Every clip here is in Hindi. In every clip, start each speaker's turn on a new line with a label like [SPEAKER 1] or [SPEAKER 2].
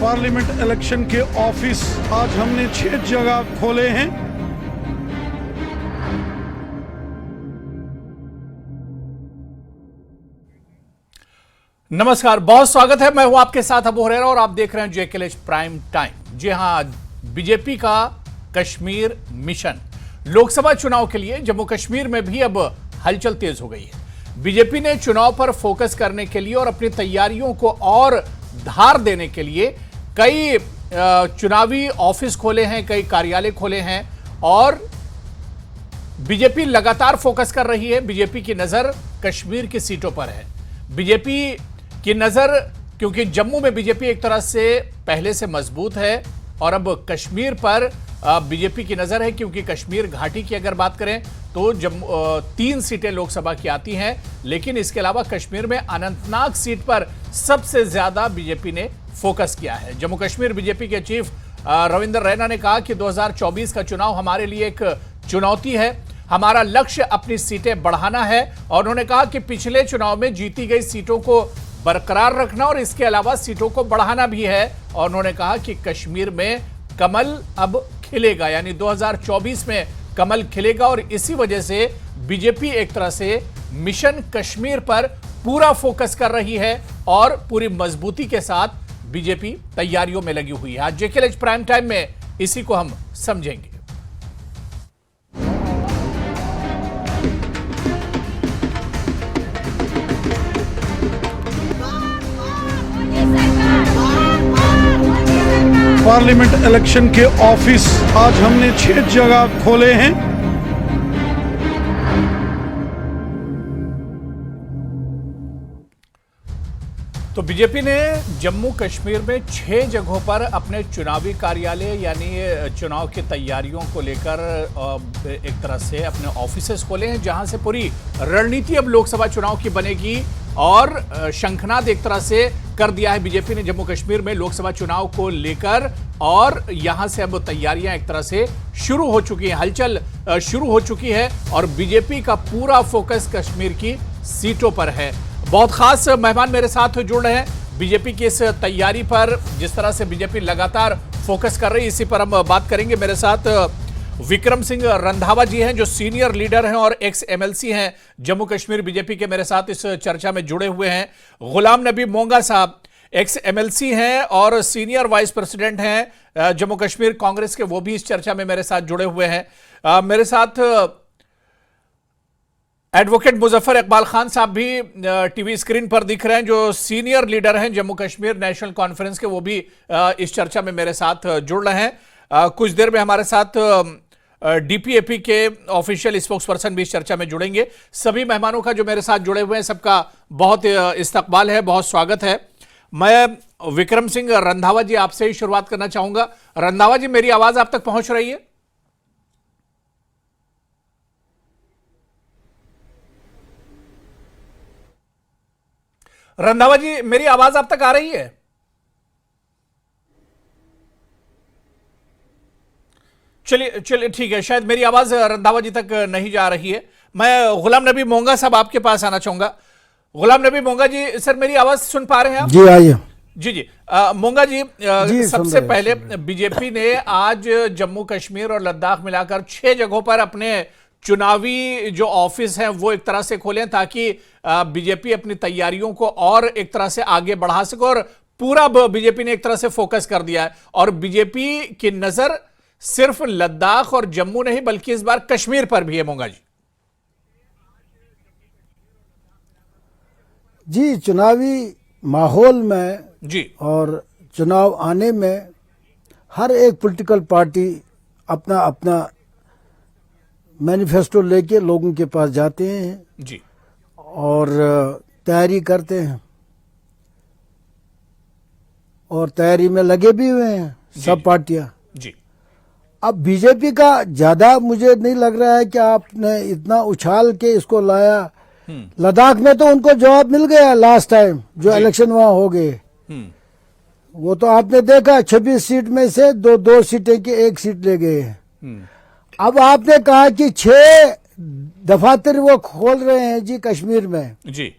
[SPEAKER 1] पार्लियामेंट इलेक्शन के ऑफिस आज हमने 6 जगह खोले हैं।
[SPEAKER 2] नमस्कार, बहुत स्वागत है। मैं हूं आपके साथ अबू हुरैरा और आप देख रहे हैं जेकेएलएच प्राइम टाइम। जी हां, बीजेपी का कश्मीर मिशन। लोकसभा चुनाव के लिए जम्मू कश्मीर में भी अब हलचल तेज हो गई है। बीजेपी ने चुनाव पर फोकस करने के लिए और अपनी तैयारियों को और धार देने के लिए कई चुनावी ऑफिस खोले हैं, कई कार्यालय खोले हैं और बीजेपी लगातार फोकस कर रही है। बीजेपी की नजर कश्मीर की सीटों पर है। बीजेपी की नजर, क्योंकि जम्मू में बीजेपी एक तरह से पहले से मजबूत है और अब कश्मीर पर बीजेपी की नजर है, क्योंकि कश्मीर घाटी की अगर बात करें तो 3 सीटें लोकसभा की आती हैं, लेकिन इसके अलावा कश्मीर में अनंतनाग सीट पर सबसे ज्यादा बीजेपी ने फोकस किया है। जम्मू कश्मीर बीजेपी के चीफ रविंदर रैना ने कहा कि 2024 का चुनाव हमारे लिए एक चुनौती है। हमारा लक्ष्य अपनी सीटें बढ़ाना है और उन्होंने कहा कि पिछले चुनाव में जीती गई सीटों को बरकरार रखना और इसके अलावा सीटों को बढ़ाना भी है। और उन्होंने कहा कि कश्मीर में कमल अब खिलेगा, यानी 2024 में कमल खिलेगा और इसी वजह से बीजेपी एक तरह से मिशन कश्मीर पर पूरा फोकस कर रही है और पूरी मजबूती के साथ बीजेपी तैयारियों में लगी हुई है। आज जेकेएलएच प्राइम टाइम में इसी को हम समझेंगे।
[SPEAKER 1] पार्लियामेंट इलेक्शन के ऑफिस आज हमने 6 जगह खोले हैं।
[SPEAKER 2] तो बीजेपी ने जम्मू कश्मीर में 6 जगहों पर अपने चुनावी कार्यालय यानी चुनाव की तैयारियों को लेकर एक तरह से अपने ऑफिसेस खोले हैं, जहां से पूरी रणनीति अब लोकसभा चुनाव की बनेगी और शंखनाद एक तरह से कर दिया है बीजेपी ने जम्मू कश्मीर में लोकसभा चुनाव को लेकर। और यहां से अब तैयारियां एक तरह से शुरू हो चुकी हैं, हलचल शुरू हो चुकी है और बीजेपी का पूरा फोकस कश्मीर की सीटों पर है। बहुत खास मेहमान मेरे साथ जुड़ रहे हैं बीजेपी की इस तैयारी पर, जिस तरह से बीजेपी लगातार फोकस कर रही है, इसी पर हम बात करेंगे। मेरे साथ विक्रम सिंह रंधावा जी हैं, जो सीनियर लीडर हैं और एक्स एमएलसी हैं जम्मू कश्मीर बीजेपी के, मेरे साथ इस चर्चा में जुड़े हुए हैं। गुलाम नबी मोंगा साहब एक्स एमएलसी हैं और सीनियर वाइस प्रेसिडेंट हैं जम्मू कश्मीर कांग्रेस के, वो भी इस चर्चा में मेरे साथ जुड़े हुए हैं। मेरे साथ एडवोकेट मुजफ्फर इकबाल खान साहब भी टीवी स्क्रीन पर दिख रहे हैं, जो सीनियर लीडर हैं जम्मू कश्मीर नेशनल कॉन्फ्रेंस के, वो भी इस चर्चा में मेरे साथ जुड़ रहे हैं। कुछ देर में हमारे साथ डीपीएपी के ऑफिशियल स्पोक्स पर्सन भी इस चर्चा में जुड़ेंगे। सभी मेहमानों का जो मेरे साथ जुड़े हुए हैं, सबका बहुत इस्तकबाल है, बहुत स्वागत है। मैं विक्रम सिंह रंधावा जी आपसे ही शुरुआत करना चाहूंगा। रंधावा जी, मेरी आवाज आप तक पहुंच रही है? रंधावा जी, मेरी आवाज आप तक आ रही है? चलिए चलिए, ठीक है, शायद मेरी आवाज रंधावा जी तक नहीं जा रही है। मैं गुलाम नबी मोंगा साहब आपके पास आना चाहूंगा। गुलाम नबी मोंगा जी, सर मेरी आवाज सुन पा रहे हैं आप?
[SPEAKER 3] जी आइए।
[SPEAKER 2] जी। मोंगा जी, सबसे पहले बीजेपी ने आज जम्मू कश्मीर और लद्दाख मिलाकर 6 जगहों पर अपने चुनावी जो ऑफिस हैं वो एक तरह से खोले, ताकि बीजेपी अपनी तैयारियों को और एक तरह से आगे बढ़ा सके और पूरा बीजेपी ने एक तरह से फोकस कर दिया है। और बीजेपी की नजर सिर्फ लद्दाख और जम्मू नहीं, बल्कि इस बार कश्मीर पर भी है। मोंगा जी
[SPEAKER 3] जी, चुनावी माहौल में
[SPEAKER 2] जी
[SPEAKER 3] और चुनाव आने में हर एक पॉलिटिकल पार्टी अपना अपना मैनिफेस्टो लेके लोगों के पास जाते हैं
[SPEAKER 2] जी
[SPEAKER 3] और तैयारी करते हैं और तैयारी में लगे भी हुए हैं सब पार्टियां
[SPEAKER 2] जी।
[SPEAKER 3] अब बीजेपी का ज्यादा मुझे नहीं लग रहा है कि आपने इतना उछाल के इसको लाया। लद्दाख में तो उनको जवाब मिल गया लास्ट टाइम जो इलेक्शन वहां हो गए, वो तो आपने देखा 26 सीट में से दो सीटें की 1 सीट ले गए हैं। अब आपने कहा कि 6 दफातर वो खोल रहे हैं जी कश्मीर में
[SPEAKER 2] जी।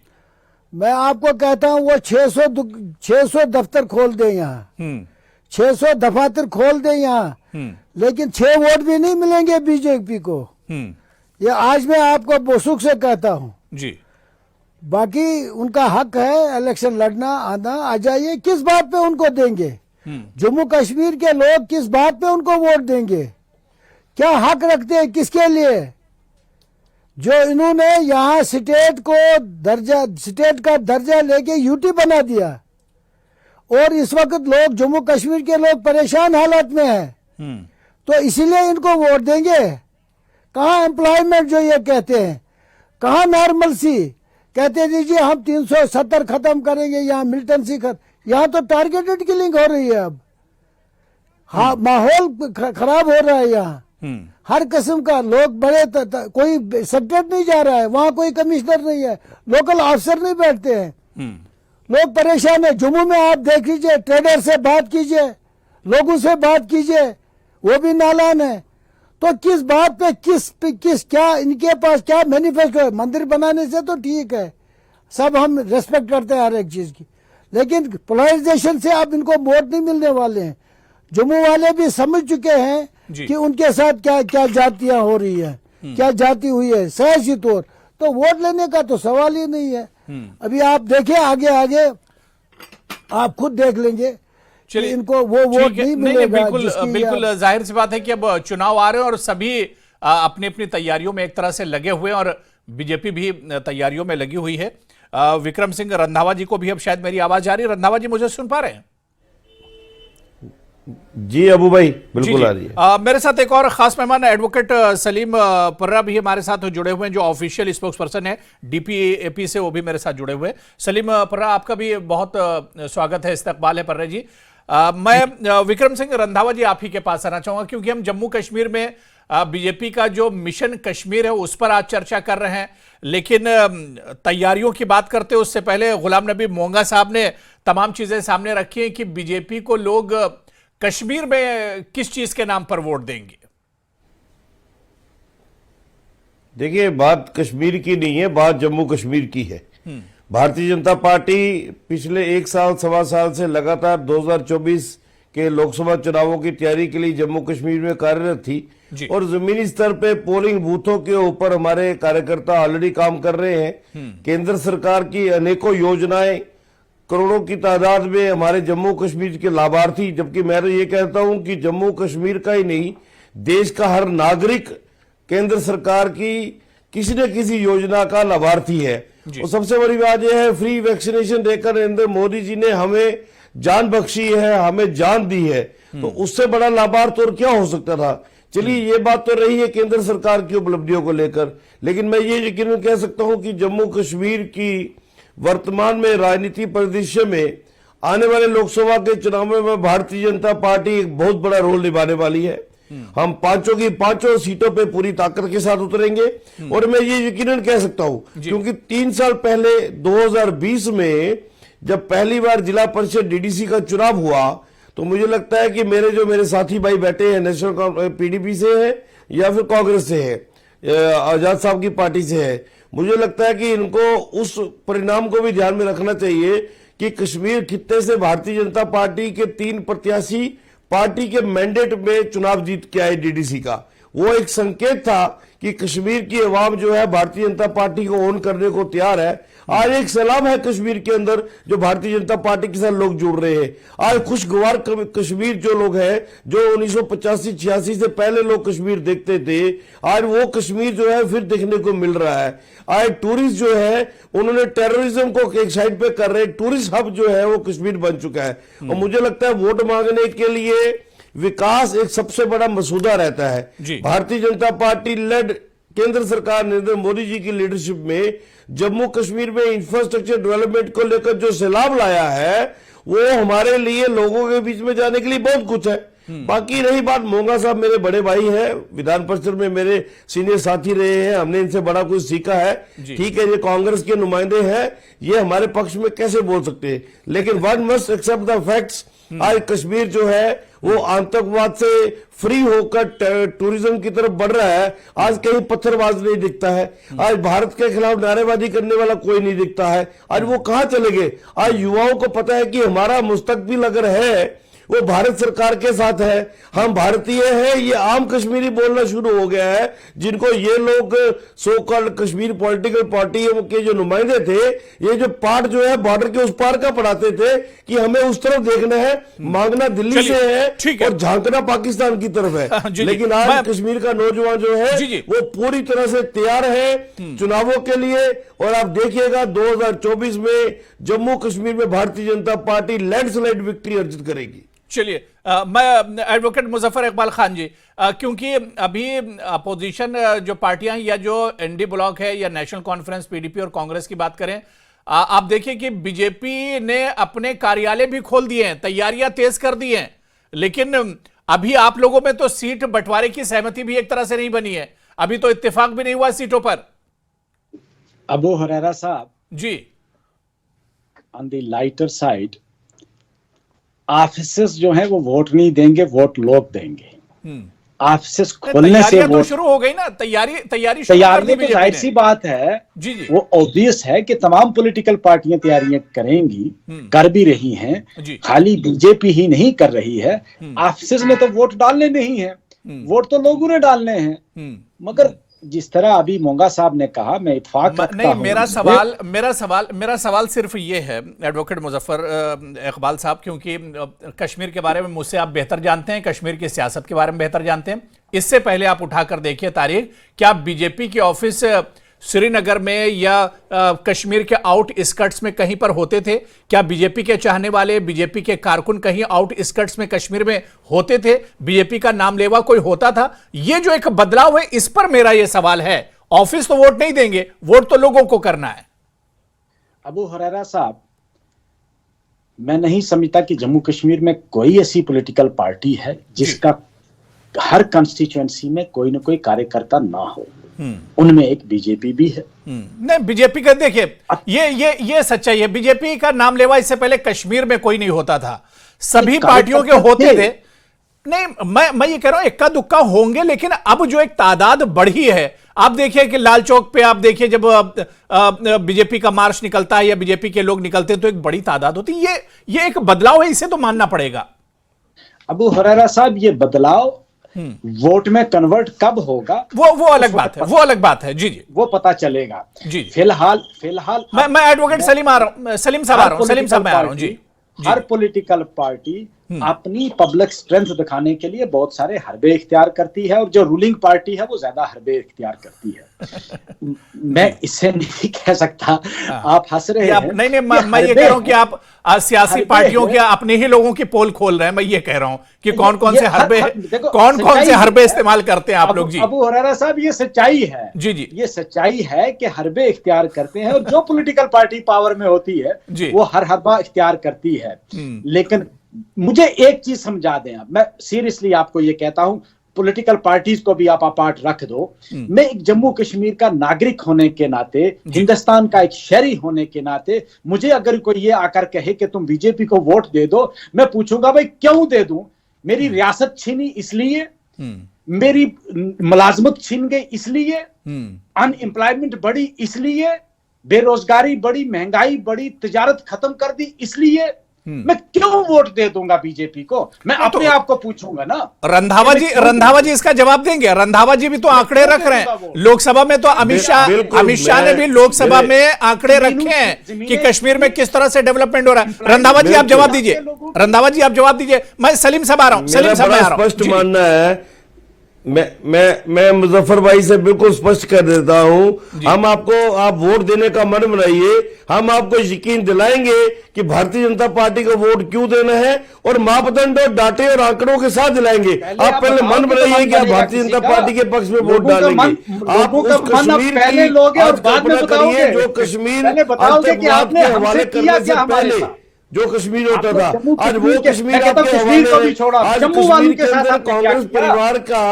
[SPEAKER 3] मैं आपको कहता हूं वो 600 दफ्तर खोल दें यहाँ। 600 दफातर खोल दे यहाँ, लेकिन 6 वोट भी नहीं मिलेंगे बीजेपी को। ये आज मैं आपको बोसुक से कहता हूँ
[SPEAKER 2] जी।
[SPEAKER 3] बाकी उनका हक है इलेक्शन लड़ना, आना, आ जाइए। किस बात पे उनको देंगे? जम्मू कश्मीर के लोग किस बात पे उनको वोट देंगे? क्या हक रखते हैं? किसके लिए? जो इन्होंने यहाँ स्टेट का दर्जा लेके यूटी बना दिया, और इस वक्त लोग, जम्मू कश्मीर के लोग परेशान हालत में हैं, तो इसीलिए इनको वोट देंगे। कहाँ एम्प्लॉयमेंट जो ये कहते हैं, कहाँ नॉर्मल सी कहते दीजिए हम 370 खत्म करेंगे, यहाँ मिल्टन सी यहाँ तो टारगेटेड किलिंग हो रही है अब। हाँ, माहौल खराब हो रहा है यहाँ, हर किस्म का लोग बड़े कोई सेक्रेटरी नहीं जा रहा है वहाँ, कोई कमिश्नर नहीं है, लोकल ऑफिसर नहीं बैठते हैं, लोग परेशान है। जम्मू में आप देख लीजिए, ट्रेडर से बात कीजिए, लोगों से बात कीजिए, वो भी नालान है। तो किस बात पे किस क्या इनके पास क्या मैनिफेस्टो है? मंदिर बनाने से तो ठीक है, सब हम रेस्पेक्ट करते हैं हर एक चीज की, लेकिन पोलराइजेशन से अब इनको वोट नहीं मिलने वाले हैं। जम्मू वाले भी समझ चुके हैं कि उनके साथ क्या क्या जातियां हो रही है, क्या जाति हुई है सियासी तौर, तो वोट लेने का तो सवाल ही नहीं है। अभी आप देखें आगे आप खुद देख लेंगे। चलिए, इनको वो वोट नहीं मिलेगा।
[SPEAKER 2] बिल्कुल जाहिर सी बात है कि अब चुनाव आ रहे हैं और सभी अपनी अपनी तैयारियों में एक तरह से लगे हुए हैं, और बीजेपी भी तैयारियों में लगी हुई है। विक्रम सिंह रंधावा जी को भी अब शायद मेरी आवाज आ रही है। रंधावा जी, मुझे सुन पा रहे हैं?
[SPEAKER 4] जी अबू भाई, बिल्कुल आ रही है।
[SPEAKER 2] मेरे साथ एक और खास मेहमान एडवोकेट सलीम पर्रा भी हमारे साथ जुड़े हुए हैं, जो ऑफिशियल स्पोक्स पर्सन है डीपीएपी से, वो भी मेरे साथ जुड़े हुए हैं। सलीम पर्रा, आपका भी बहुत स्वागत है, इस्तकबाल है पर्रा जी। मैं विक्रम सिंह रंधावा जी आप ही के पास आना चाहूंगा, क्योंकि हम जम्मू कश्मीर में बीजेपी का जो मिशन कश्मीर है उस पर आज चर्चा कर रहे हैं, लेकिन तैयारियों की बात करते हैं उससे पहले गुलाम नबी मोंगा साहब ने तमाम चीजें सामने रखी हैं कि बीजेपी को लोग कश्मीर में किस चीज के नाम पर वोट देंगे।
[SPEAKER 4] देखिए, बात कश्मीर की नहीं है, बात जम्मू कश्मीर की है। भारतीय जनता पार्टी पिछले 1 साल सवा साल से लगातार 2024 के लोकसभा चुनावों की तैयारी के लिए जम्मू कश्मीर में कार्यरत थी, और जमीनी स्तर पे पोलिंग बूथों के ऊपर हमारे कार्यकर्ता ऑलरेडी काम कर रहे हैं। केंद्र सरकार की अनेकों योजनाएं, करोड़ों की तादाद में हमारे जम्मू कश्मीर के लाभार्थी, जबकि मैं तो ये कहता हूं कि जम्मू कश्मीर का ही नहीं, देश का हर नागरिक केंद्र सरकार की किसी न किसी योजना का लाभार्थी है। और सबसे बड़ी बात यह है, फ्री वैक्सीनेशन देकर नरेंद्र मोदी जी ने हमें जान बख्शी है, हमें जान दी है, तो उससे बड़ा लाभार्थ और क्या हो सकता था। चलिए, ये बात तो रही है केंद्र सरकार की उपलब्धियों को लेकर, लेकिन मैं ये यकीनन कह सकता हूं कि जम्मू कश्मीर की वर्तमान में राजनीति परिदृश्य में आने वाले लोकसभा के चुनाव में भारतीय जनता पार्टी एक बहुत बड़ा रोल निभाने वाली है। हम पांचों की पांचों सीटों पे पूरी ताकत के साथ उतरेंगे, और मैं ये यकीनन कह सकता हूं क्योंकि 3 साल पहले 2020 में जब पहली बार जिला परिषद डीडीसी का चुनाव हुआ, तो मुझे लगता है कि मेरे साथी भाई बैठे हैं, नेशनल पीडीपी से है या फिर कांग्रेस से है, आजाद साहब की पार्टी से है, मुझे लगता है कि इनको उस परिणाम को भी ध्यान में रखना चाहिए कि कश्मीर खित्ते से भारतीय जनता पार्टी के 3 प्रत्याशी पार्टी के मैंडेट में चुनाव जीत के आए डीडीसी का। वो एक संकेत था कि कश्मीर की आवाम जो है भारतीय जनता पार्टी को ओन करने को तैयार है। आज एक सलाम है कश्मीर के अंदर जो भारतीय जनता पार्टी के साथ लोग जुड़ रहे हैं। आज खुशगवार कश्मीर जो लोग हैं, जो 1985-86 से पहले लोग कश्मीर देखते थे, आज वो कश्मीर जो है फिर देखने को मिल रहा है। आज टूरिस्ट जो है उन्होंने टेररिज्म को एक साइड पे कर रहे, टूरिस्ट हब जो है वो कश्मीर बन चुका है। और मुझे लगता है वोट मांगने के लिए विकास एक सबसे बड़ा मसूदा रहता है। भारतीय जनता पार्टी लेड केंद्र सरकार नरेंद्र मोदी जी की लीडरशिप में जम्मू कश्मीर में इंफ्रास्ट्रक्चर डेवलपमेंट को लेकर जो सैलाब लाया है, वो हमारे लिए लोगों के बीच में जाने के लिए बहुत कुछ है। बाकी रही बात, मोंगा साहब मेरे बड़े भाई हैं, विधान परिषद में मेरे सीनियर साथी रहे हैं, हमने इनसे बड़ा कुछ सीखा है। ठीक है, ये कांग्रेस के नुमाइंदे हैं, ये हमारे पक्ष में कैसे बोल सकते हैं, लेकिन one must accept the facts. आज कश्मीर जो है वो आतंकवाद से फ्री होकर टूरिज्म की तरफ बढ़ रहा है। आज कहीं पत्थरबाज नहीं दिखता है, आज भारत के खिलाफ नारेबाजी करने वाला कोई नहीं दिखता है। आज वो कहां चले गए? आज युवाओं को पता है कि हमारा मुस्तकबिल अगर है वो भारत सरकार के साथ है। हम भारतीय हैं, ये आम कश्मीरी बोलना शुरू हो गया है, जिनको ये लोग so called Kashmir political party के जो नुमाइंदे थे, ये जो पाठ जो है बॉर्डर के उस पार का पढ़ाते थे कि हमें उस तरफ देखना है, मांगना दिल्ली से है और झांकना पाकिस्तान की तरफ है। लेकिन आज कश्मीर का नौजवान जो है वो पूरी तरह से तैयार है चुनावों के लिए। और आप देखिएगा 2024 में जम्मू कश्मीर में Bharatiya Janata party landslide victory अर्जित करेगी।
[SPEAKER 2] चलिए, मैं एडवोकेट मुजफ्फर इकबाल खान जी, क्योंकि अभी अपोजिशन जो पार्टियां या जो एनडी ब्लॉक है या नेशनल कॉन्फ्रेंस पीडीपी और कांग्रेस की बात करें, आप देखिए कि बीजेपी ने अपने कार्यालय भी खोल दिए हैं, तैयारियां तेज कर दी हैं, लेकिन अभी आप लोगों में तो सीट बंटवारे की सहमति भी एक तरह से नहीं बनी है, अभी तो इत्तेफाक भी नहीं हुआ सीटों पर।
[SPEAKER 5] अबू हुरैरा साहब
[SPEAKER 2] ji,
[SPEAKER 5] on the lighter side, offices जो हैं वो वोट नहीं देंगे, वोट लोग देंगे। ऑफिसेस खोलने से
[SPEAKER 2] तो शुरू हो गई ना, तैयारी
[SPEAKER 5] तैयारी तो जाहिर सी बात है।
[SPEAKER 2] जी जी,
[SPEAKER 5] वो ऑब्वियस है कि तमाम पॉलिटिकल पार्टियां तैयारियां करेंगी, कर भी रही हैं, खाली बीजेपी ही नहीं कर रही है। ऑफिसेस में तो वोट डालने नहीं है, वोट तो लोगों ने डालने हैं। मगर जिस तरह अभी मोंगा साहब ने कहा, मैं इत्तेफाक रखता
[SPEAKER 2] नहीं,
[SPEAKER 5] हूं।
[SPEAKER 2] मेरा सवाल सिर्फ ये है एडवोकेट मुजफ्फर इकबाल साहब, क्योंकि कश्मीर के बारे में मुझसे आप बेहतर जानते हैं, कश्मीर की सियासत के बारे में बेहतर जानते हैं। इससे पहले आप उठाकर देखिए तारीख, क्या बीजेपी के ऑफिस श्रीनगर में या कश्मीर के आउट स्कर्ट्स में कहीं पर होते थे? क्या बीजेपी के चाहने वाले, बीजेपी के कारकुन कहीं आउट स्कर्ट्स में कश्मीर में होते थे? बीजेपी का नामलेवा कोई होता था? ये जो एक बदलाव है, इस पर मेरा यह सवाल है। ऑफिस तो वोट नहीं देंगे, वोट तो लोगों को करना है।
[SPEAKER 5] अबू हुरैरा साहब, मैं नहीं समझता कि जम्मू कश्मीर में कोई ऐसी पॉलिटिकल पार्टी है जिसका हर कंस्टिट्यूएंसी में कोई ना कोई कार्यकर्ता ना हो। उनमें एक बीजेपी भी है।
[SPEAKER 2] नहीं, बीजेपी का देखिए, ये सच्चाई है। बीजेपी का नाम लेवा इससे पहले कश्मीर में कोई नहीं होता था, सभी पार्टियों के होते थे। नहीं, मैं ये कह रहा हूं इक्का दुक्का होंगे, लेकिन अब जो एक तादाद बढ़ी है, आप देखिए कि लाल चौक पे आप देखिए जब बीजेपी का मार्च निकलता है या बीजेपी के लोग निकलते हैं तो एक बड़ी तादाद होती है। ये एक बदलाव है, इसे तो मानना पड़ेगा।
[SPEAKER 5] अबू हुरैरा साहब, ये बदलाव वोट में कन्वर्ट कब होगा
[SPEAKER 2] वो अलग बात है, वो अलग बात है। जी जी,
[SPEAKER 5] वो पता चलेगा। जी, फिलहाल
[SPEAKER 2] मैं एडवोकेट सलीम साहब मैं आ रहा हूं। जी,
[SPEAKER 5] हर पॉलिटिकल पार्टी अपनी पब्लिक स्ट्रेंथ दिखाने के लिए बहुत सारे हरबे इख्तियार करती है, और जो रूलिंग पार्टी है वो ज्यादा हरबे इख्तियार करती है। मैं इसे नहीं कह सकता, आप हंस रहे हैं।
[SPEAKER 2] नहीं, मैं ये कह रहा हूं कि आप सियासी पार्टियों के अपने ही लोगों की पोल खोल रहे हैं। मैं ये कह रहा हूं कि कौन कौन से हरबे इस्तेमाल करते हैं आप लोग। जी,
[SPEAKER 5] अबू हुरैरा साहब, ये सच्चाई है।
[SPEAKER 2] जी जी,
[SPEAKER 5] ये सच्चाई है कि हरबे इख्तियार करते हैं, और जो पॉलिटिकल पार्टी पावर में होती है वो हर हरबा इख्तियार करती है। लेकिन मुझे एक चीज समझा दें, मैं सीरियसली आपको ये कहता हूं, पॉलिटिकल पार्टीज को भी आप अपार्ट रख दो। मैं एक जम्मू कश्मीर का नागरिक होने के नाते, हिंदुस्तान का एक शहरी होने के नाते, मुझे अगर कोई ये आकर कहे कि तुम बीजेपी को वोट दे दो, मैं पूछूंगा भाई क्यों दे दूं? मेरी रियासत छीनी इसलिए, मेरी मुलाजमत छीन गई इसलिए, अनएम्प्लॉयमेंट बढ़ी इसलिए, बेरोजगारी बढ़ी, महंगाई बढ़ी, तिजारत खत्म कर दी इसलिए, मैं क्यों वोट दे दूंगा बीजेपी को? मैं अपने आप को पूछूंगा ना।
[SPEAKER 2] रंधावा जी इसका जवाब देंगे। रंधावा जी भी तो आंकड़े रख रहे हैं लोकसभा में, तो अमित शाह ने भी लोकसभा में आंकड़े रखे हैं कि कश्मीर में किस तरह से डेवलपमेंट हो रहा है। रंधावा जी आप जवाब दीजिए, रंधावा जी आप जवाब दीजिए। मैं सलीम साहब आ रहा हूं, सलीम साहब आ रहा हूं।
[SPEAKER 4] स्पष्ट मानना है, मैं मुजफ्फर भाई से बिल्कुल स्पष्ट कर देता हूं, हम आपको, आप वोट देने का मन बनाइए, हम आपको यकीन दिलाएंगे कि भारतीय जनता पार्टी को वोट क्यों देना है, और मापदंड और डाटे और आंकड़ों के साथ दिलाएंगे। आप पहले मन बनाइए कि आप भारतीय जनता पार्टी के पक्ष में वोट डालेंगे। आप उस कश्मीर की आज कल्पना करिए जो कश्मीर आतंकवाद के हवाले करने से पहले जो कश्मीर होता था, आज वो कश्मीर आपके हवाले है। आज कश्मीर के अंदर कांग्रेस परिवार का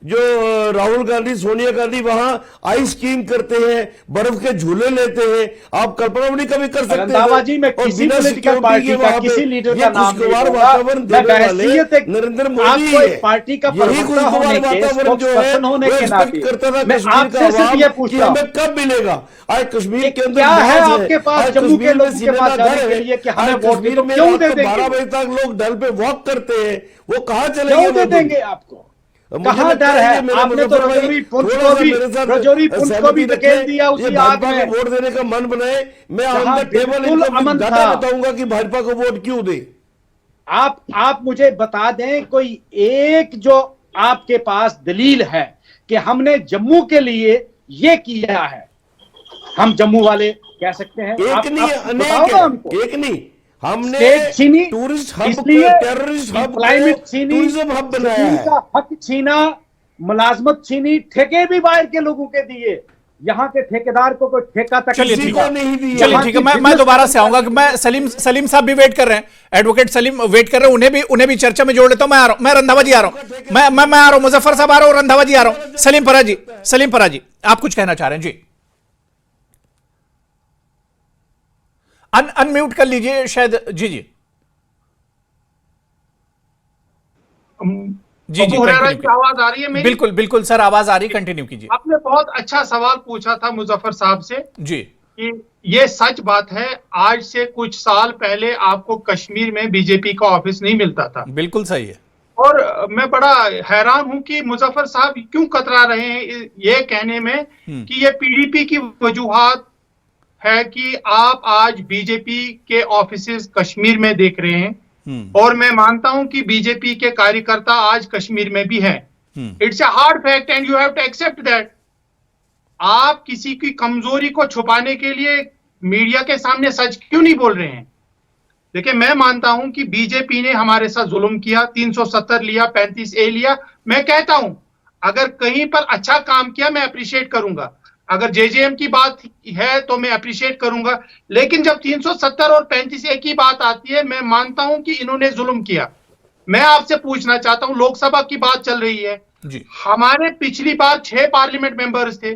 [SPEAKER 4] जो राहुल गांधी सोनिया गांधी वहां आइस स्कीइंग करते हैं, बर्फ के झूले लेते हैं। आप कल्पना भी नहीं कभी कर सकते।
[SPEAKER 5] रंधावा जी, मैं किसी पॉलिटिकल पार्टी का किसी लीडर का नाम नहीं लूंगा।
[SPEAKER 4] वातावरण देने वाले नरेंद्र मोदी है।
[SPEAKER 5] पार्टी का
[SPEAKER 4] यही खुशगवार वातावरण जो है वो एक्सपेक्ट करता था कश्मीर का आवाम कि हमें कब मिलेगा। आज कश्मीर के अंदर
[SPEAKER 5] क्या है आपके पास जम्मू के लोगों के पास जाने के लिए कि हमें वोट
[SPEAKER 4] कश्मीर में
[SPEAKER 5] क्यों दे
[SPEAKER 4] 12 बजे तक लोग डल पे वॉक करते हैं, वो कहाँ चलेंगे?
[SPEAKER 5] क्यों दे देंगे आपको? कहाँ डर है? आपने तो रजौरी पुंछ को भी धकेल दिया उसी आग में।
[SPEAKER 4] वोट देने का मन बनाए, मैं on the table
[SPEAKER 5] Aman
[SPEAKER 4] data बताऊंगा कि भाजपा को वोट क्यों दे।
[SPEAKER 5] आप मुझे बता दें कोई एक जो आपके पास दलील है कि हमने जम्मू के लिए ये किया है। हम जम्मू वाले कह सकते हैं,
[SPEAKER 4] एक नहीं अनेक है, एक नहीं। हमने tourist hub, terrorist hub,
[SPEAKER 5] climate छीनी,
[SPEAKER 4] टूरिज्म हब बनाया है।
[SPEAKER 5] हक छीना, मुलाजमत छीनी, ठेके भी बाहर के लोगों के दिए। यहाँ के ठेकेदार को कोई ठेका तक
[SPEAKER 2] चलिए
[SPEAKER 5] नहीं
[SPEAKER 2] ठीक
[SPEAKER 5] दिया।
[SPEAKER 2] है, चलिए ठीक है। मैं दोबारा से आऊंगा कि मैं सलीम साहब भी वेट कर रहे हैं, एडवोकेट सलीम वेट कर रहे हैं, उन्हें भी चर्चा में जोड़ लेता हूं। मैं आ रहा हूं, मैं रंधावा जी आ रहा हूं, मैं आ रहा हूं, मुजफ्फर साहब आ रहा हूं, रंधावा जी आ रहा हूं। सलीम परा जी आप कुछ कहना चाह रहे हैं? जी अनम्यूट कर लीजिए शायद। जी जी जी जी
[SPEAKER 6] आवाज आ रही है मेरी?
[SPEAKER 2] बिल्कुल बिल्कुल सर, आवाज आ रही, कंटिन्यू कीजिए।
[SPEAKER 6] आपने बहुत अच्छा सवाल पूछा था मुजफ्फर साहब से
[SPEAKER 2] जी
[SPEAKER 6] कि ये सच बात है, आज से कुछ साल पहले आपको कश्मीर में बीजेपी का ऑफिस नहीं मिलता था।
[SPEAKER 2] बिल्कुल सही है।
[SPEAKER 6] और मैं बड़ा हैरान हूं कि मुजफ्फर साहब क्यों कतरा रहे हैं ये कहने में कि ये पीडीपी की वजूहात है कि आप आज बीजेपी के ऑफिसेस कश्मीर में देख रहे हैं। और मैं मानता हूं कि बीजेपी के कार्यकर्ता आज कश्मीर में भी हैं। It's a hard fact and you have to accept that. आप किसी की कमजोरी को छुपाने के लिए मीडिया के सामने सच क्यों नहीं बोल रहे हैं? देखिए, मैं मानता हूं कि बीजेपी ने हमारे साथ जुल्म किया, 370 लिया, 35A लिया। मैं कहता हूं अगर कहीं पर अच्छा काम किया मैं अप्रिशिएट करूंगा, अगर जेजेएम की बात है तो मैं अप्रिशिएट करूंगा, लेकिन जब 370 और 35A की बात आती है मैं मानता हूं कि इन्होंने जुल्म किया। मैं आपसे पूछना चाहता हूं, लोकसभा की बात चल रही है
[SPEAKER 2] जी।
[SPEAKER 6] हमारे पिछली बार 6 पार्लियामेंट मेंबर्स थे।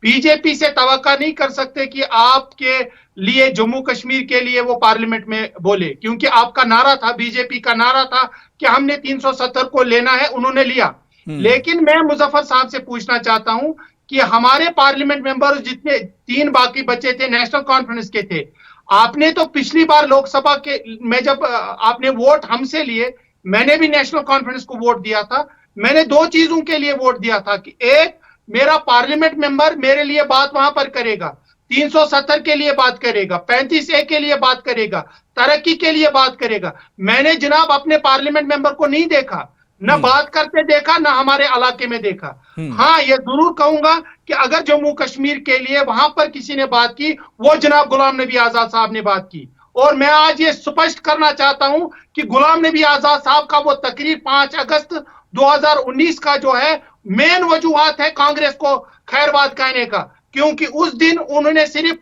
[SPEAKER 6] बीजेपी से तवक्का नहीं कर सकते कि आपके लिए जम्मू कश्मीर के लिए वो पार्लियामेंट में बोले, क्योंकि आपका नारा था, बीजेपी का नारा था कि हमने 370 को लेना है, उन्होंने लिया। लेकिन मैं मुजफ्फर साहब से पूछना चाहता हूं कि हमारे पार्लियामेंट मेंबर्स जितने 3 बाकी बचे थे नेशनल कॉन्फ्रेंस के थे, आपने तो पिछली बार लोकसभा के में जब आपने वोट हमसे लिए, मैंने भी नेशनल कॉन्फ्रेंस को वोट दिया था। मैंने 2 चीजों के लिए वोट दिया था कि एक, मेरा पार्लियामेंट मेंबर मेरे लिए बात वहां पर करेगा, 370 के लिए बात करेगा, 35A के लिए बात करेगा, तरक्की के लिए बात करेगा। मैंने जनाब अपने पार्लियामेंट मेंबर को नहीं देखा, न बात करते देखा, न हमारे इलाके में देखा। हाँ, ये जरूर कहूंगा कि अगर जम्मू कश्मीर के लिए वहां पर किसी ने बात की, वो जनाब गुलाम नबी आजाद साहब ने बात की। और मैं आज ये स्पष्ट करना चाहता हूं कि गुलाम नबी आजाद साहब का वो तकरीर 5 अगस्त 2019 का जो है मेन वजूहात है कांग्रेस को खैरबाद कहने का, क्योंकि उस दिन उन्होंने सिर्फ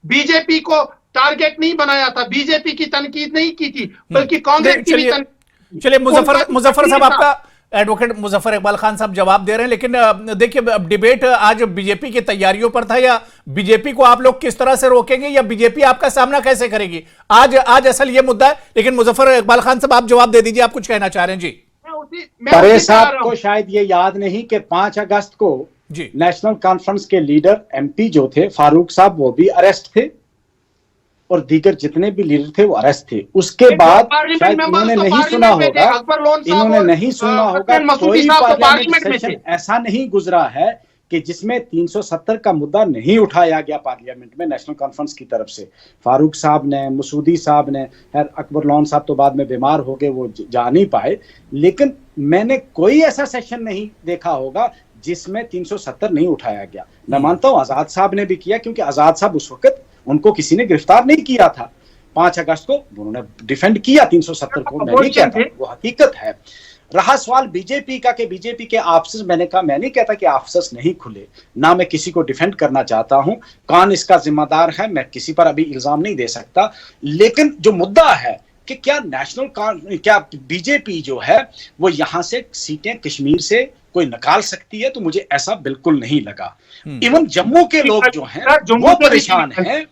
[SPEAKER 6] बीजेपी को टारगेट नहीं बनाया था, बीजेपी की तनकीद नहीं की थी, बल्कि कांग्रेस की भी।
[SPEAKER 2] चलिए मुजफ्फर साहब, आपका एडवोकेट मुजफ्फर इकबाल खान साहब जवाब दे रहे हैं, लेकिन देखिए अब डिबेट आज बीजेपी की तैयारियों पर था, या बीजेपी को आप लोग किस तरह से रोकेंगे या बीजेपी आपका सामना कैसे करेगी? आज असल ये मुद्दा है, लेकिन मुजफ्फर इकबाल खान साहब आप जवाब दे दीजिए, आप कुछ कहना चाह रहे हैं? जी।
[SPEAKER 5] परेश साहब को शायद ये याद नहीं कि 5 अगस्त को नेशनल कॉन्फ्रेंस के लीडर एमपी जो थे फारूक साहब, वो भी अरेस्ट थे और दीगर जितने भी लीडर थे वो अरेस्ट थे। उसके बाद शायद इन्होंने नहीं सुना होगा, कोई पार्लियामेंट सेशन ऐसा नहीं गुजरा है कि जिसमें 370 का मुद्दा नहीं उठाया गया पार्लियामेंट में नेशनल कॉन्फ्रेंस की तरफ से। फारूक साहब ने, मसूदी साहब ने, अकबर लोन साहब तो बाद में बीमार हो गए, वो जा नहीं पाए, लेकिन मैंने कोई ऐसा सेशन नहीं देखा होगा जिसमें 370 नहीं उठाया गया। मैं मानता हूं आजाद साहब ने भी किया, क्योंकि आजाद साहब उस वक्त उनको किसी ने गिरफ्तार नहीं किया था। 5 अगस्त को उन्होंने डिफेंड किया 370 को, मैं नहीं कहता, वो हकीकत है। रहा सवाल बीजेपी का कि बीजेपी के ऑफिस, मैंने कहा मैं नहीं कहता कि ऑफिस नहीं खुले, ना मैं किसी को डिफेंड करना चाहता हूं, कौन इसका जिम्मेदार है मैं किसी पर अभी इल्जाम नहीं दे सकता, लेकिन जो मुद्दा है कि क्या बीजेपी जो है वो यहां से सीटें कश्मीर से कोई निकाल सकती है, तो मुझे ऐसा बिल्कुल नहीं लगा। इवन जम्मू के लोग जो हैं वो परेशान हैं।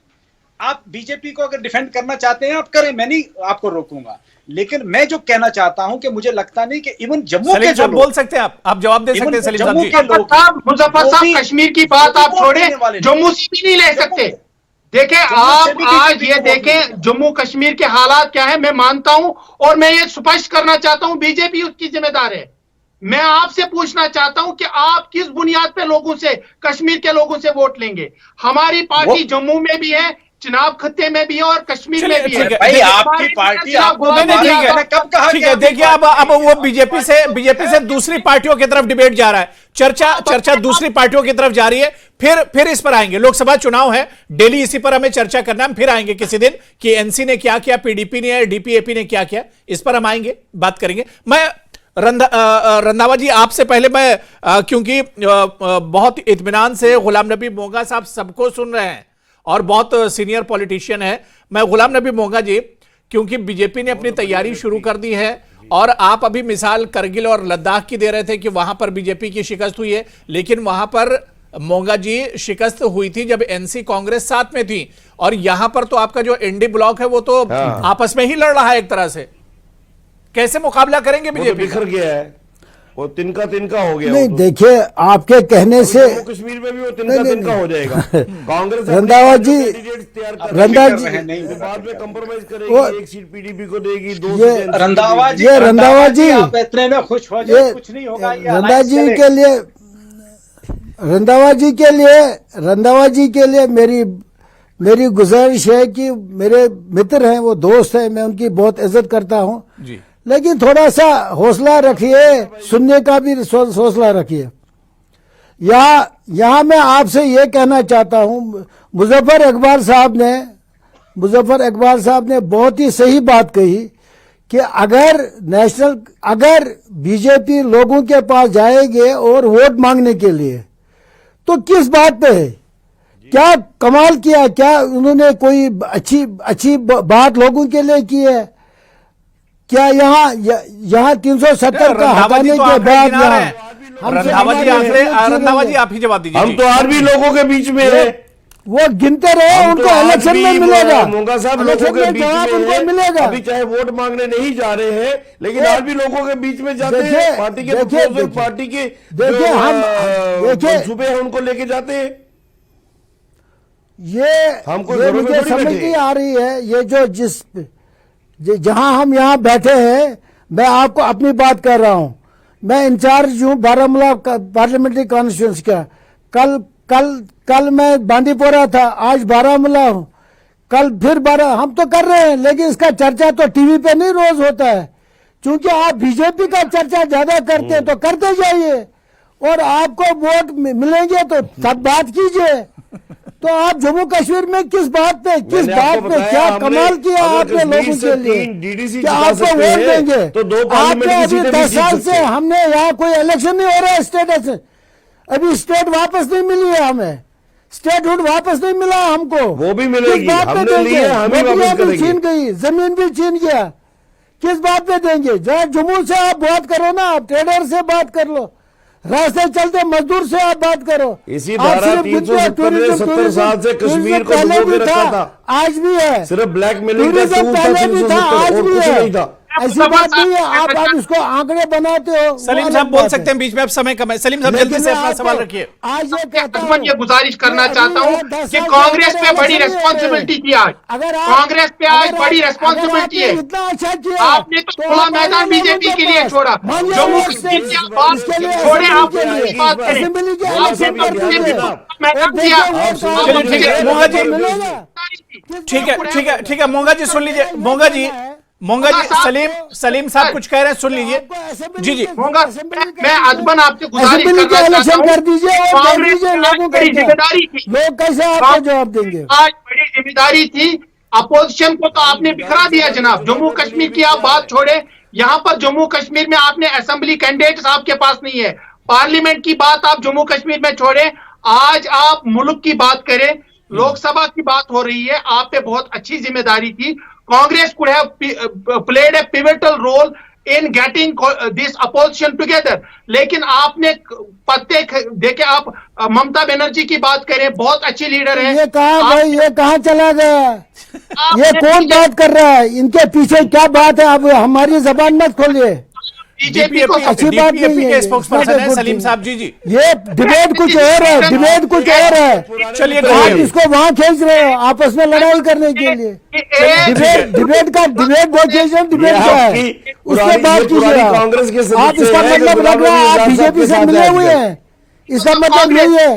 [SPEAKER 5] आप बीजेपी को अगर डिफेंड करना चाहते हैं आप करें, मैं नहीं आपको रोकूंगा, लेकिन मैं जो कहना चाहता हूं कि मुझे लगता नहीं कि इवन जम्मू के जो
[SPEAKER 2] बोल सकते हैं, आप जवाब दे सकते हैं सलीम साहब जी।
[SPEAKER 6] मुजफ्फर साहब कश्मीर की बात आप छोड़े, जम्मू से भी नहीं ले सकते। देखें आप आज ये देखें जम्मू कश्मीर के हालात क्या है, मैं मानता हूं और मैं ये स्पष्ट करना चाहता हूं बीजेपी उसकी जिम्मेदार है। मैं आपसे पूछना चाहता हूं कि आप किस बुनियाद पे लोगों से, कश्मीर के लोगों से वोट लेंगे? हमारी पार्टी जम्मू में भी है, चिनाब खत्ते में भी है और कश्मीर में भी है।
[SPEAKER 5] भाई आपकी पार्टी
[SPEAKER 2] कब कहा? ठीक है, देखिए अब वो बीजेपी से दूसरी पार्टियों की तरफ डिबेट जा रहा है, चर्चा दूसरी पार्टियों की तरफ जा रही है। फिर इस पर आएंगे, लोकसभा चुनाव है, डेली इसी पर हमें चर्चा करना है। हम फिर आएंगे किसी दिन कि एनसी ने क्या किया, पीडीपी ने, डीपीएपी ने क्या किया, इस पर हम आएंगे, बात करेंगे। मैं रंधावा जी आपसे पहले मैं क्योंकि बहुत इत्मीनान से गुलाम नबी मोंगा साहब सबको सुन रहे हैं और बहुत सीनियर पॉलिटिशियन है, मैं गुलाम नबी मोंगा जी, क्योंकि बीजेपी ने अपनी तैयारी शुरू कर दी है और आप अभी मिसाल करगिल और लद्दाख की दे रहे थे कि वहां पर बीजेपी की शिकस्त हुई है, लेकिन वहां पर मोंगा जी शिकस्त हुई थी जब एनसी कांग्रेस साथ में थी, और यहां पर तो आपका जो एनडी ब्लॉक है वो तो आपस में ही लड़ रहा है एक तरह से। कैसे मुकाबला करेंगे बीजेपी?
[SPEAKER 4] बिखर गया है, वो तिनका हो गया।
[SPEAKER 3] नहीं देखिए, आपके कहने से
[SPEAKER 4] कश्मीर में भी वो तिनका हो जाएगा। कांग्रेस
[SPEAKER 3] रंधावा जी
[SPEAKER 4] बाद में कंप्रोमाइज करेगी, एक सीट पीडीपी को देगी, दो
[SPEAKER 5] रंधावा जी आप इतने में खुश हो जाए, कुछ नहीं होगा। रंधावा जी के लिए मेरी गुजारिश है कि मेरे मित्र हैं, वो दोस्त हैं, मैं उनकी बहुत इज्जत करता हूं, लेकिन थोड़ा सा हौसला रखिए, सुनने का भी हौसला रखिए। यहाँ मैं आपसे ये कहना चाहता हूँ, मुजफ्फर इकबाल साहब ने बहुत ही सही बात कही कि अगर बीजेपी लोगों के पास जाएंगे और वोट मांगने के लिए, तो किस बात पे है? क्या कमाल किया? क्या उन्होंने कोई अच्छी बात लोगों के लिए की है? क्या यहाँ 370 का हटाने के बाद
[SPEAKER 2] रंधावा जी आप ही जवाब दीजिए।
[SPEAKER 4] हम तो आज भी लोगों के बीच में है,
[SPEAKER 3] वो गिनते रहे, उनको इलेक्शन में मिलेगा,
[SPEAKER 4] मोंगा साहब लोगों के बीच में मिलेगा। अभी चाहे वोट मांगने नहीं जा रहे हैं, लेकिन आज भी लोगों के बीच में जाते हैं, पार्टी के पार्टी के मंसूबे हैं उनको लेके जाते हैं।
[SPEAKER 3] ये मुझे समझ नहीं आ रही है, ये जहां हम यहाँ बैठे हैं, मैं आपको अपनी बात कर रहा हूं, मैं इंचार्ज हूं बारामूला पार्लियामेंट्री कॉन्स्टिट्यूंसी का। कल मैं बांदीपोरा था, आज बारामूला हूं, कल फिर हम तो कर रहे हैं, लेकिन इसका चर्चा तो टीवी पे नहीं रोज होता है, क्योंकि आप बीजेपी का चर्चा ज्यादा करते हैं, तो करते जाइए, और आपको वोट मिलेंगे तो सब बात कीजिए। तो आप जम्मू कश्मीर में किस बात पे क्या कमाल किया आपने लोगों के लिए कि आपको वोट देंगे? तो आपने अभी 10 साल से हमने यहाँ कोई इलेक्शन नहीं हो रहा है, स्टेटस अभी स्टेट वापस नहीं मिली है, हमें स्टेटहुड वापस नहीं मिला हमको।
[SPEAKER 4] वो भी मिलेगी,
[SPEAKER 3] किस बात पे देंगे? नौकरियां भी छीन गई, जमीन भी छीन गया, किस बात पे देंगे? जरा जम्मू से आप बात करो ना, आप ट्रेडर से बात कर लो, रास्ते चलते मजदूर से आप बात करो।
[SPEAKER 4] इसी धारा 370 साल से कश्मीर को डुबो के रखा था,
[SPEAKER 3] आज भी है,
[SPEAKER 4] सिर्फ ब्लैकमेलिंग का
[SPEAKER 3] पहले भी था, आज भी है, ऐसी बात नहीं है। आप इसको आंकड़े बनाते हो।
[SPEAKER 2] सलीम साहब बोल सकते हैं बीच में, अब समय कम है। सलीम साहब जल्दी से अपना सवाल रखिए।
[SPEAKER 3] आज ये कहता हूं,
[SPEAKER 6] ये गुजारिश करना चाहता हूं कि कांग्रेस पे बड़ी रेस्पॉन्सिबिलिटी थी आज, कांग्रेस पे आज बड़ी रेस्पॉन्सिबिलिटी है। आपने तो खुला मैदान बीजेपी के लिए छोड़ा, जम्मू कश्मीर की बात छोड़े, आप बात करें, मैदान दिया।
[SPEAKER 2] ठीक है मोंगा जी सुन लीजिए, मोंगा जी सलीम साहब कुछ कह रहे हैं, सुन लीजिए। जी
[SPEAKER 6] मोंगा, मैं अदबन आपसे गुजारिश करना चाहता हूं,
[SPEAKER 3] कर दीजिए,
[SPEAKER 6] बड़ी जिम्मेदारी थी,
[SPEAKER 3] लोग कैसे आपको जवाब देंगे?
[SPEAKER 6] आज बड़ी जिम्मेदारी थी, अपोजिशन को तो आपने बिखरा दिया जनाब। जम्मू कश्मीर की आप बात छोड़े, यहाँ पर जम्मू कश्मीर में आपने असेंबली कैंडिडेट्स आपके पास नहीं है, पार्लियामेंट की बात आप जम्मू कश्मीर में छोड़े, आज आप मुल्क की बात करें, लोकसभा की बात हो रही है। आप पे बहुत अच्छी जिम्मेदारी थी, Congress could have played a pivotal role in getting this opposition together. लेकिन आपने पत्ते देखे, आप ममता बनर्जी की बात करें, बहुत अच्छी लीडर है।
[SPEAKER 3] ये कहाँ भाई, ये कहाँ चला गया? ये कौन बात कर रहा है? इनके पीछे क्या बात है? आप हमारी जबान मत खोलिए।
[SPEAKER 6] बीजेपी को
[SPEAKER 3] अच्छी बात नहीं है।
[SPEAKER 2] स्पोक्सपर्सन है सलीम साहब जी।
[SPEAKER 3] ये डिबेट कुछ और है, डिबेट कुछ और है।
[SPEAKER 2] चलिए
[SPEAKER 3] आप इसको वहाँ खींच रहे हो आपस में लड़ाई करने के लिए। डिबेट नेगोशिएशन डिबेट का है, उसके बाद कीजिए।
[SPEAKER 4] कांग्रेस के
[SPEAKER 3] आप इसका मतलब लग रहा है आप बीजेपी से मिले हुए हैं, इसका मतलब यही है।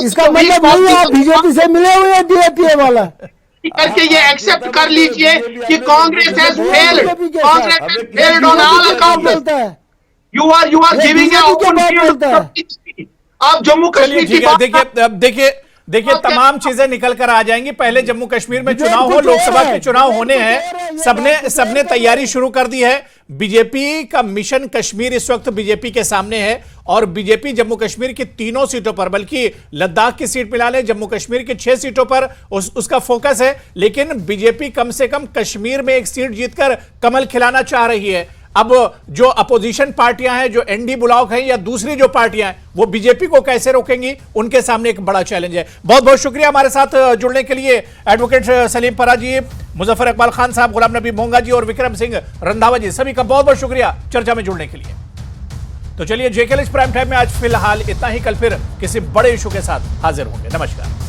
[SPEAKER 3] इसका मतलब यही है आप बीजेपी से मिले हुए हैं, डीएपीए वाला
[SPEAKER 6] करके ये एक्सेप्ट कर लीजिए कि Congress has failed, Congress has failed on all accounts. You are giving a opportunity. आप जम्मू कश्मीर की बात
[SPEAKER 2] देखिए तमाम चीजें निकल कर आ जाएंगी। पहले जम्मू कश्मीर में चुनाव हो, लोकसभा के चुनाव होने हैं, सबने तैयारी शुरू कर दी है। बीजेपी का मिशन कश्मीर इस वक्त बीजेपी के सामने है और बीजेपी जम्मू कश्मीर की तीनों सीटों पर, बल्कि लद्दाख की सीट मिला ले, जम्मू कश्मीर की 6 सीटों पर उसका फोकस है। लेकिन बीजेपी कम से कम कश्मीर में एक सीट जीतकर कमल खिलाना चाह रही है। अब जो अपोजिशन पार्टियां हैं, जो एनडी ब्लॉक हैं या दूसरी जो पार्टियां हैं, वो बीजेपी को कैसे रोकेंगी, उनके सामने एक बड़ा चैलेंज है। बहुत बहुत शुक्रिया हमारे साथ जुड़ने के लिए एडवोकेट सलीम परा जी, मुजफ्फर इकबाल खान साहब, गुलाम नबी मोंगा जी और विक्रम सिंह रंधावा जी, सभी का बहुत बहुत शुक्रिया चर्चा में जुड़ने के लिए। तो चलिए जेके प्राइम टाइम में आज फिलहाल इतना ही। कल फिर किसी बड़े इशू के साथ हाजिर होंगे। नमस्कार।